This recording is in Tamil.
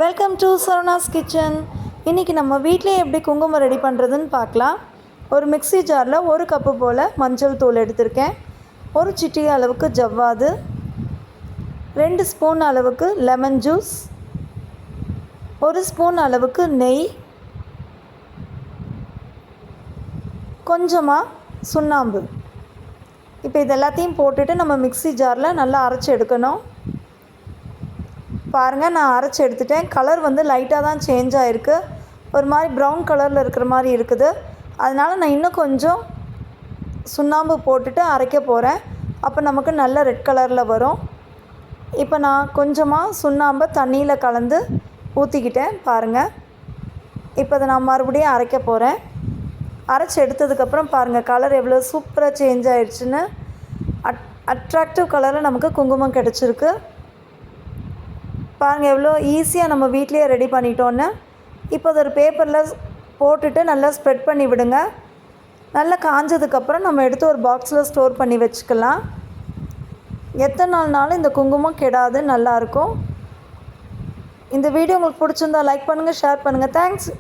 Welcome to Saravanas kitchen. இன்றைக்கி நம்ம வீட்டிலே எப்படி குங்குமம் ரெடி பண்ணுறதுன்னு பார்க்கலாம். ஒரு மிக்ஸி ஜாரில் 1 கப்பு போல் மஞ்சள் தூள் எடுத்திருக்கேன். 1 சிட்டிகை அளவுக்கு ஜவ்வாது, 2 ஸ்பூன் அளவுக்கு லெமன் ஜூஸ், 1 ஸ்பூன் அளவுக்கு நெய், கொஞ்சமாக சுண்ணாம்பு. இப்போ இது எல்லாத்தையும் போட்டுட்டு நம்ம மிக்ஸி ஜாரில் நல்லா அரைச்சி எடுக்கணும். பாருங்கள், நான் அரைச்சி எடுத்துட்டேன். கலர் வந்து லைட்டாக தான் சேஞ்ச் ஆகிருக்கு. ஒரு மாதிரி ப்ரௌன் கலரில் இருக்கிற மாதிரி இருக்குது. அதனால் நான் இன்னும் கொஞ்சம் சுண்ணாம்பு போட்டுட்டு அரைக்க போகிறேன். அப்போ நமக்கு நல்ல ரெட் கலரில் வரும். இப்போ நான் கொஞ்சமாக சுண்ணாம்பை தண்ணியில் கலந்து ஊற்றிக்கிட்டேன். பாருங்கள், இப்போ அதை நான் மறுபடியும் அரைக்க போகிறேன். அரைச்சி எடுத்ததுக்கப்புறம் பாருங்கள், கலர் எவ்வளோ சூப்பராக சேஞ்ச் ஆகிடுச்சுன்னு. அட்ராக்டிவ் கலரில் நமக்கு குங்குமம் கிடச்சிருக்கு. பாருங்கள், எவ்வளோ ஈஸியாக நம்ம வீட்லேயே ரெடி பண்ணிட்டோன்னு. இப்போ அது ஒரு பேப்பரில் போட்டுட்டு நல்லா ஸ்ப்ரெட் பண்ணி விடுங்க. நல்லா காஞ்சதுக்கப்புறம் நம்ம எடுத்து ஒரு பாக்ஸில் ஸ்டோர் பண்ணி வச்சுக்கலாம். எத்தனை நாள்னாலும் இந்த குங்குமம் கெடாது, நல்லாயிருக்கும். இந்த வீடியோ உங்களுக்கு பிடிச்சிருந்தா லைக் பண்ணுங்கள், ஷேர் பண்ணுங்கள். தேங்க்ஸ்.